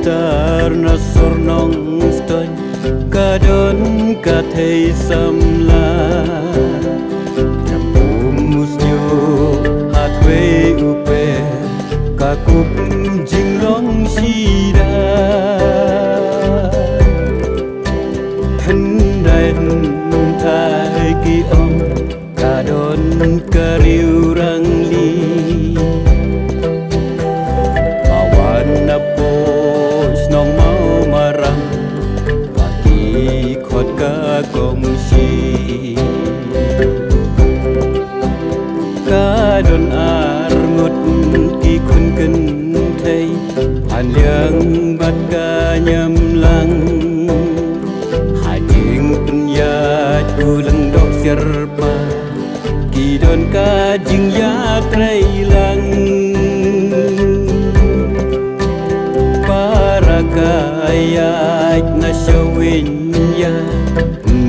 Tarna sornong stoy kadon kathei samla Rampum musnyo hatwe upe kakup jinglong sida Hendai thai ki om kadon kariu rangli Awan napo nong mau marang Kaki khot ka gong si Kadon ar ngut ki khun ken thei An liang bat ka nham lang Hai jing punya tulang dok serpa Ki don ka jing ya trai lang Ayat na shawinya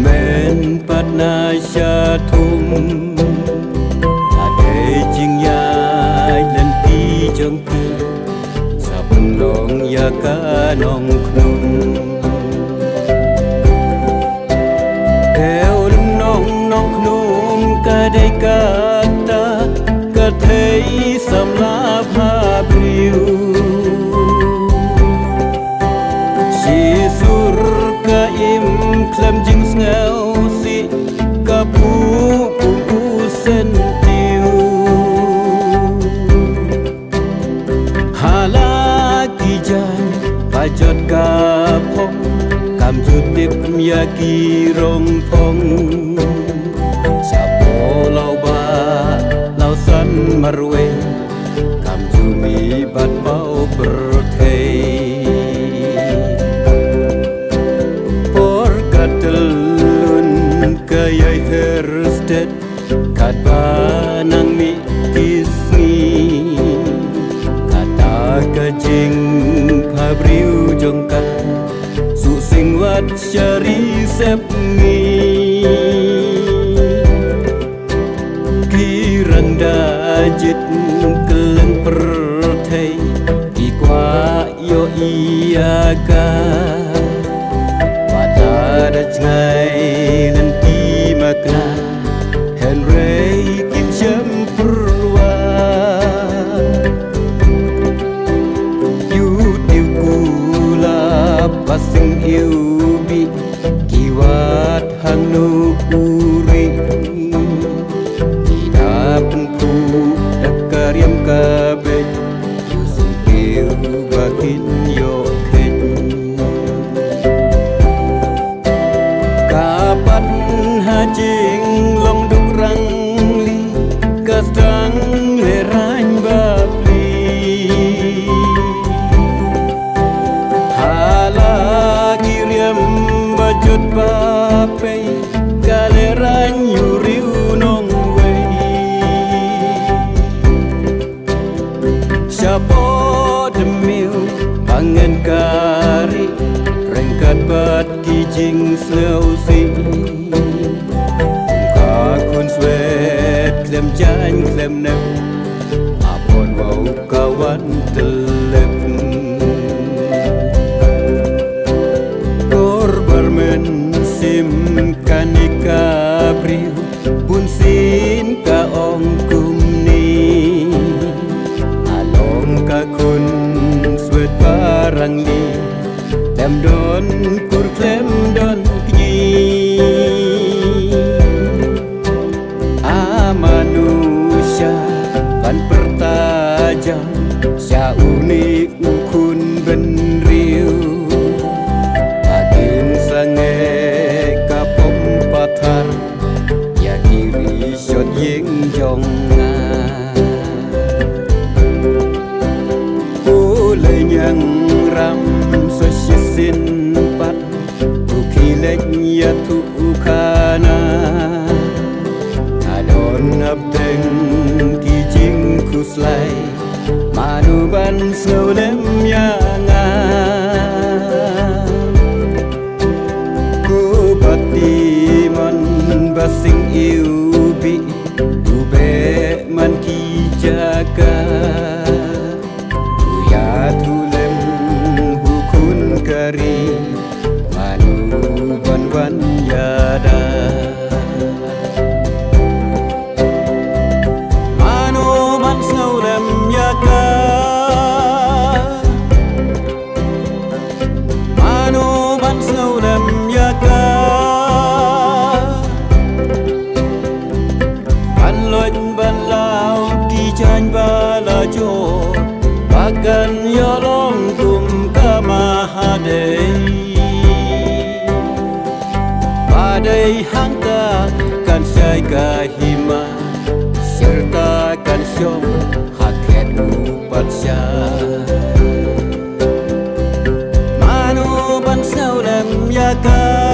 men pat na shatum ade jing ya lan pi jong pu sabun long ya ka nong knum theo nong nong knum ka dei ka ta ka thei sam la pha priu Klem jing ngau si kapu pu sen tiu hala ki jan pajot ka phong kam jutip ya ki rong phong sapo lau ba lau san marwe kam jumi bat pau berthei Kayai hersted Kata nang mi kisni Kata kajing pabriu jongka Su sing wat syari sep mi Kirang dajit keleng perthei Ikwa yo iyaga Wata dajngai makna Henry kim syam perwa yu tiu kula pasing iu bi kiwat hang nu puri tidak pentu dakariam kabe yu sungkiu bakin yo ken kapan hajing long duk rang li kastang lerang babli hala kiriam bajut bape kalerang yuriu nong wei siapa demiu pangan kari rengkat bat kijing selausi Kun swet klem jan klem nem apon wau kawan telep korbarmen sim kanika priu pun sin ka ong kumni along ka kun swet barang li klem don kur klem don kni manusia pan pertajam sya unik ukun benriu agen sange kapom pathar ya kiri shot yeng jong nga ole nyang ram so shisin pat ukilek ya tu kana Abdeng kijing kuslai manuban slolem yanga ku bati man basing iubi ube man ki jaga ya tulem kahima sertakan syom haket upatsya manu ban saulam yaka